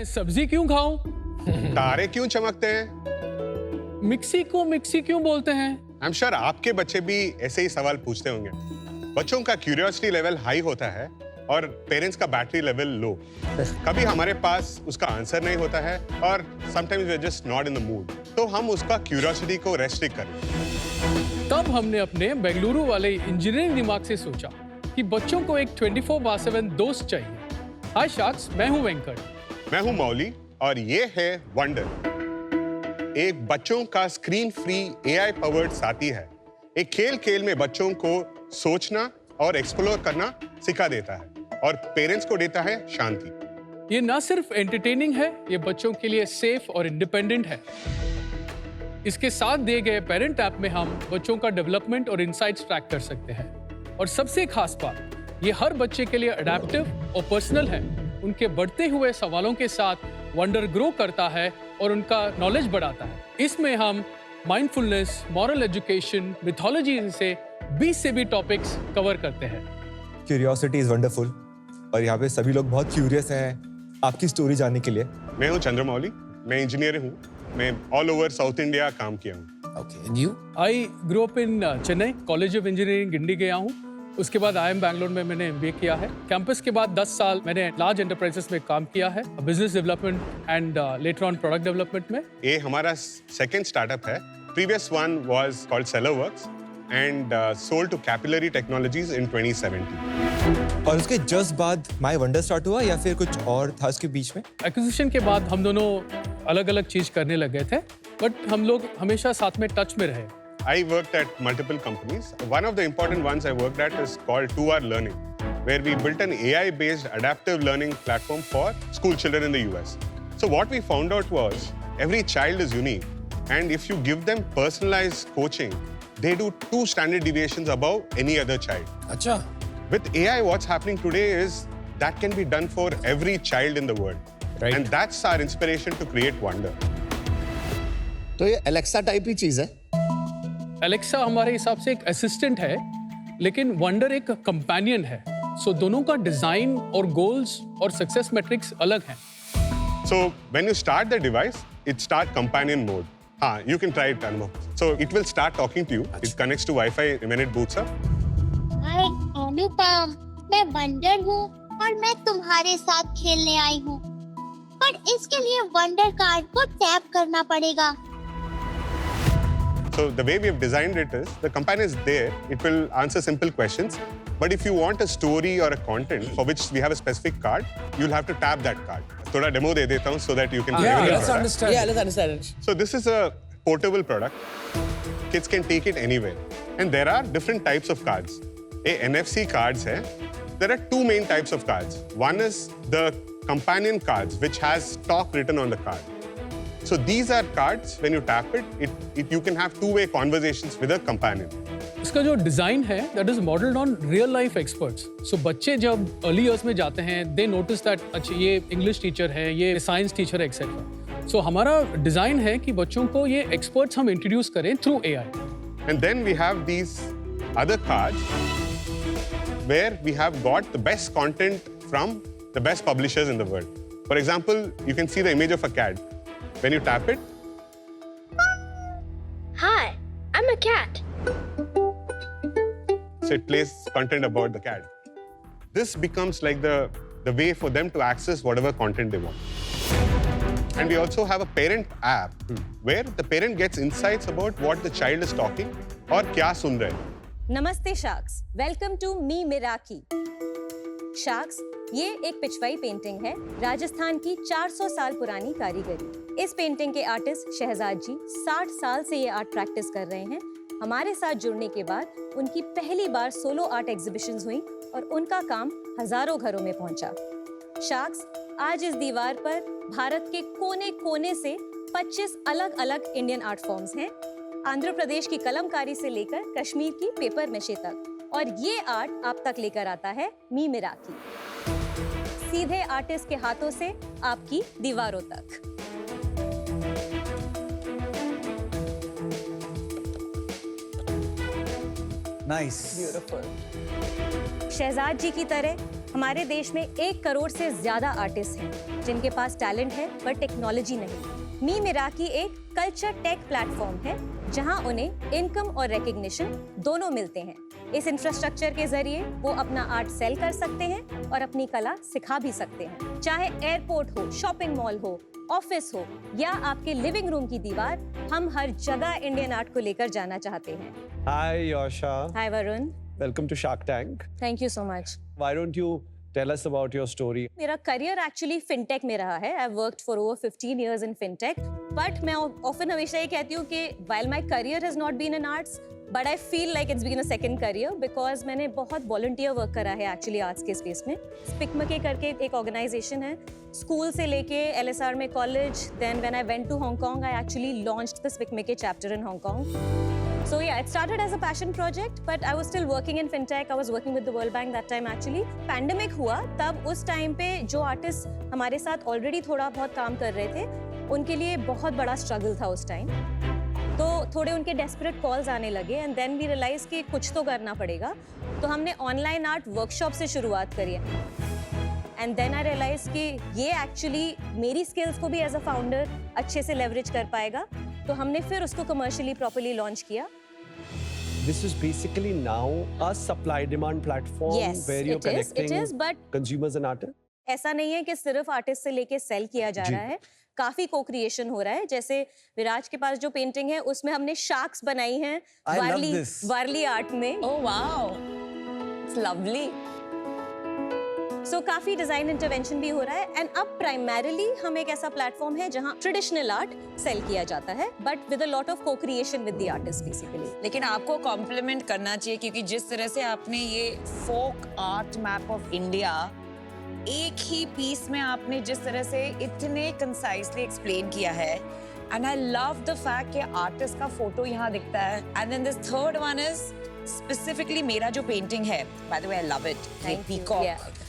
मैं सब्जी क्यों खाऊं? तारे क्यों चमकते हैं? मिक्सी को मिक्सी क्यों बोलते हैं? आई एम श्योर आपके बच्चे भी ऐसे ही सवाल पूछते होंगे। बच्चों का क्यूरियोसिटी लेवल हाई होता है और पेरेंट्स का बैटरी लेवल लो। कभी हमारे पास उसका आंसर नहीं होता है और sometimes we are just not in the mood. तो हम उसका क्यूरियोसिटी को रेस्ट्रिक्ट करें। तब हमने अपने बेंगलुरु वाले इंजीनियरिंग दिमाग से सोचा कि बच्चों को एक 24/7 दोस्त चाहिए। हाय शाक्स, मैं हूं वेंकट। मैं हूं मौली और ये है वंडर, एक बच्चों का स्क्रीन फ्री एआई पावर्ड साथी है। एक खेल खेल में बच्चों को सोचना और एक्सप्लोर करना सिखा देता है और पेरेंट्स को देता है शांति। ये ना सिर्फ एंटरटेनिंग है, ये बच्चों के लिए सेफ और इंडिपेंडेंट है। इसके साथ दिए गए पेरेंट ऐप में हम बच्चों का डेवलपमेंट और इनसाइट्स ट्रैक कर सकते हैं। और सबसे खास बात, ये हर बच्चे के लिए अडेप्टिव और पर्सनल है। उनके बढ़ते हुए सवालों के साथ वंडर ग्रो करता है और उनका नॉलेज बढ़ाता है। इसमें हम माइंडफुलनेस, मॉरल एजुकेशन, मिथोलॉजी से 20 से भी टॉपिक्स कवर करते हैं। क्यूरियोसिटी इज वंडरफुल और यहाँ पे सभी लोग बहुत क्यूरियस हैं आपकी स्टोरी जानने के लिए। मैं हूं चंद्रमौली, मैं इंजीनियर हूं। मैं ऑल ओवर साउथ इंडिया काम किया हूं। Okay, and you? I grow up in Chennai, college of engineering Guindy गया हूँ। उसके बाद IIM बैंगलोर में मैंने MBA किया है। कैंपस के बाद 10 साल मैंने लार्ज एंटरप्राइजेस में काम किया है, business development and later on product development में। ये हमारा सेकंड स्टार्टअप है। Previous one was called Sellerworks and sold to Capillary Technologies in 2017। और उसके जस्ट बाद माय वंडर स्टार्ट हुआ या फिर कुछ और था उसके बीच में? एक्विजिशन के बाद हम दोनों अलग अलग चीज करने लगे थे, बट हम लोग हमेशा साथ में टच में रहे। I worked at multiple companies. One of the important ones I worked at is called 2R Learning, where we built an AI-based adaptive learning platform for school children in the US. So what we found out was every child is unique, and if you give them personalized coaching, they do 2 standard deviations above any other child. Acha. With AI, what's happening today is that can be done for every child in the world. Right. And that's our inspiration to create wonder. तो ये Alexa type ही चीज है। Alexa हमारे हिसाब से एक assistant है, लेकिन वंडर एक कंपेनियन है। सो दोनों का डिजाइन और गोल्स और सक्सेस मैट्रिक्स अलग हैं। So when you start the device, it start companion mode. You can try it, Anmo. So it will start talking to you. It connects to Wi-Fi when it boots up. हाय अनुपम, मैं wonder हूँ और मैं तुम्हारे साथ खेलने आई हूँ, पर इसके लिए वंडर कार्ड को टैप करना पड़ेगा। So the way we have designed it is, the companion is there. It will answer simple questions. But if you want a story or a content for which we have a specific card, you'll have to tap that card. थोड़ा demo दे देता हूँ so that you can play with the Let's product. understand. Yeah, let's understand it. So this is a portable product. Kids can take it anywhere. And there are different types of cards. NFC cards hai. There are 2 main types of cards. One is the companion cards, which has talk written on the card. So these are cards, when you tap it, you can have 2-way conversations with a companion. इसका जो design है that is modelled on real life experts. So बच्चे जब early years में जाते हैं, दे notice that अच्छा ये इंग्लिश टीचर है, ये साइंस टीचर है, एक्सेट्रा। सो हमारा डिजाइन है कि बच्चों को ये एक्सपर्ट्स हम इंट्रोड्यूस करें through AI। And then we have these other cards where we have got the best content from the best publishers in the world. For example, you can see the image of a cat. When you tap it, Hi, I'm a cat. so it plays content about the cat. This becomes like the way for them to access whatever content they want. And we also have a parent app where the parent gets insights about what the child is talking और क्या सुन रहे हैं. नमस्ते sharks, welcome to me Miraki. Sharks, ये एक Pichwai painting है, राजस्थान की 400 साल पुरानी कारीगरी। इस पेंटिंग के आर्टिस्ट शहजाद जी 60 साल से ये आर्ट प्रैक्टिस कर रहे हैं। हमारे साथ जुड़ने के बाद उनकी पहली बार सोलो आर्ट एग्जीबिशंस हुई और उनका काम हजारों घरों में पहुंचा। शार्क्स, आज इस दीवार पर भारत के कोने कोने से 25 अलग अलग इंडियन आर्ट फॉर्म्स हैं, आंध्र प्रदेश की कलमकारी से लेकर कश्मीर की पेपर मेशे तक, और ये आर्ट आप तक लेकर आता है मी मिराकी, सीधे आर्टिस्ट के हाथों से आपकी दीवारों तक। Nice. Beautiful. शहजाद जी की तरह हमारे देश में 1 करोड़ से ज्यादा आर्टिस्ट हैं जिनके पास टैलेंट है पर टेक्नोलॉजी नहीं। मी मिराकी एक कल्चर टेक प्लेटफॉर्म है जहां उन्हें इनकम और रिकग्निशन दोनों मिलते हैं। इस इंफ्रास्ट्रक्चर के जरिए वो अपना आर्ट सेल कर सकते हैं और अपनी कला सिखा भी सकते हैं। चाहे एयरपोर्ट हो, शॉपिंग मॉल हो, ऑफिस हो या आपके लिविंग रूम की दीवार, हम हर जगह इंडियन आर्ट को लेकर जाना चाहते हैं। Hi, Yasha. Hi Varun, Welcome to Shark Tank. Thank you so much. Why don't you tell us about your story? मेरा करियर एक्चुअली फिनटेक में रहा है। I worked for over 15 years in fintech, but मैं ऑफन हमेशा ये कहती हूँ कि while my career has not been in arts, but I feel like it's been a second career because मैंने बहुत वॉलंटियर वर्क करा है एक्चुअली आर्ट्स के स्पेस में। स्पिकमके करके एक ऑर्गेनाइजेशन है, स्कूल से लेके LSR में college, then when I went to Hong Kong, I actually launched the Spikmake chapter in Hong Kong. So yeah, it started as a passion project, but I was still working in fintech. I was working with the World Bank that time actually. Pandemic हुआ तब उस time पे जो artist हमारे साथ already थोड़ा बहुत काम कर रहे थे, उनके लिए बहुत बड़ा स्ट्रगल था उस टाइम। तो थोड़े उनके डेस्परेट कॉल्स आने लगे एंड देन वी रियलाइज कि कुछ तो करना पड़ेगा। तो हमने ऑनलाइन आर्ट वर्कशॉप से शुरुआत करी है एंड देन आई रियलाइज कि ये एक्चुअली मेरी स्किल्स को भी एज अ फाउंडर अच्छे से लेवरेज कर पाएगा। तो हमने फिर उसको कमर्शियली प्रॉपर्ली लॉन्च किया। This is basically now a supply-demand platform Yes, where you're connecting it is, but consumers and artists. ऐसा नहीं है कि सिर्फ आर्टिस्ट से लेके सेल किया जा जी। रहा है, काफी को क्रिएशन हो रहा है। जैसे विराज के पास जो पेंटिंग है उसमें हमने शार्क्स बनाई हैं I love Warli this. Warli art में। Oh wow, it's lovely. सो काफी डिजाइन इंटरवेंशन भी हो रहा है एंड अब प्राइमरीली हम एक ऐसा प्लेटफॉर्म है जहां ट्रेडिशनल आर्ट सेल किया जाता है but with a lot of co-creation with the artist basically. लेकिन आपको कॉम्प्लीमेंट करना चाहिए क्योंकि जिस तरह से आपने ये folk art map of India एक ही पीस में आपने जिस तरह से इतने कंसाइजली एक्सप्लेन किया है, and I love the fact कि आर्टिस्ट का फोटो यहाँ दिखता है। And then this third one is specifically मेरा जो पेंटिंग है, by the way I love it, peacock,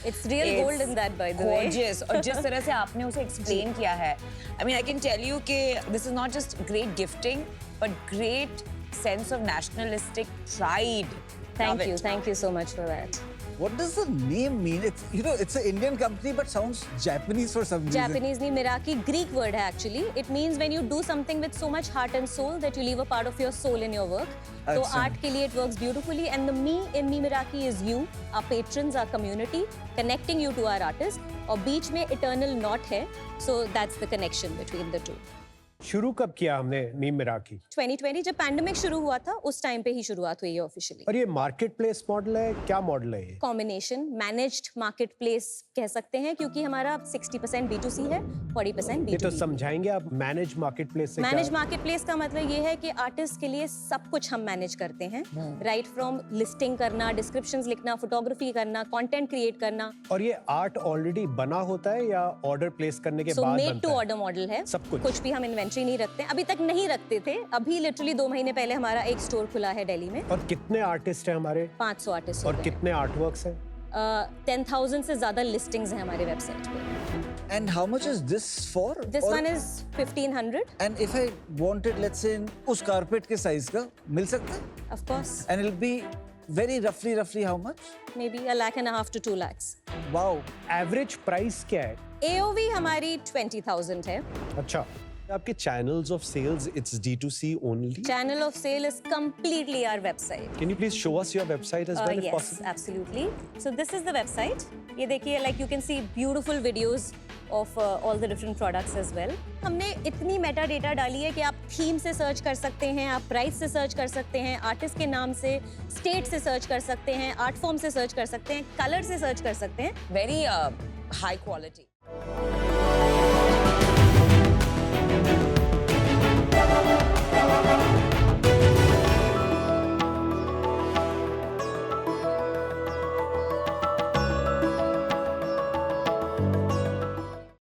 it's real gold in that by the way. gorgeous और जिस तरह से आपने उसे एक्सप्लेन किया है, I mean I can tell you कि this is not just great gifting but great sense of nationalistic pride. Thank you so much for that. What does the name mean? It's, you know, it's an Indian company but sounds Japanese for some reason. Japanese नहीं, मिराकी Greek word है actually. It means when you do something with so much heart and soul that you leave a part of your soul in your work. तो अच्छा। art के लिए it works beautifully and the me in Me Miraki is you, our patrons, our community, connecting you to our artists. और बीच में eternal knot है, so that's the connection between the two. शुरू कब किया हमने मीम मिराकी? 2020 जब पैंडेमिक शुरू हुआ था उस टाइम पे ही शुरुआत हुई है ऑफिशियली। और ये मार्केट प्लेस मॉडल है, क्या मॉडल है ये? कॉम्बिनेशन मैनेज्ड मार्केट प्लेस कह सकते हैं क्योंकि हमारा 60% B2C है, 40% ये तो B2B। समझाएंगे आप मैनेज मार्केट प्लेस से क्या मैनेज है? मार्केट प्लेस का मतलब ये है कि आर्टिस्ट के लिए सब कुछ हम मैनेज करते हैं, राइट फ्रॉम लिस्टिंग करना, डिस्क्रिप्शंस लिखना, फोटोग्राफी करना, कंटेंट क्रिएट करना। और ये आर्ट ऑलरेडी बना होता है या ऑर्डर प्लेस करने के सो बाद मेड बनता टू है? ऑर्डर मॉडल है, सब कुछ भी हम इन्वेंट्री नहीं रखते हैं, अभी तक नहीं रखते थे। अभी लिटरली 2 महीने पहले हमारा एक स्टोर खुला है दिल्ली में। और कितने आर्टिस्ट हैं हमारे? 500 आर्टिस्ट और कितने आर्टवर्क्स हैं? 10,000 से ज्यादा लिस्टिंग्स हैं हमारे वेबसाइट पे। And how much is this for? This Or- one is 1500 And if I wanted, let's say, उस कारपेट के साइज का मिल सकता है? Of course, And it'll be very roughly how much? Maybe 1.5 to 2 lakhs। Wow. Average price क्या है? AOV हमारी 20,000 है। अच्छा, आपके channels of sales it's D2C ओनली? Channel of sale is completely our website. Can you please show us your website as well if Yes, possible? absolutely. So this is the website. ये देखिए, like you can see beautiful videos of all the different products as well. हमने इतनी Meta data डाली है कि आप theme से search कर सकते हैं, आप प्राइस से सर्च कर सकते हैं, आर्टिस्ट के नाम से, स्टेट से सर्च कर सकते हैं, आर्ट फॉर्म से सर्च कर सकते हैं, कलर से सर्च कर सकते हैं। Very high quality.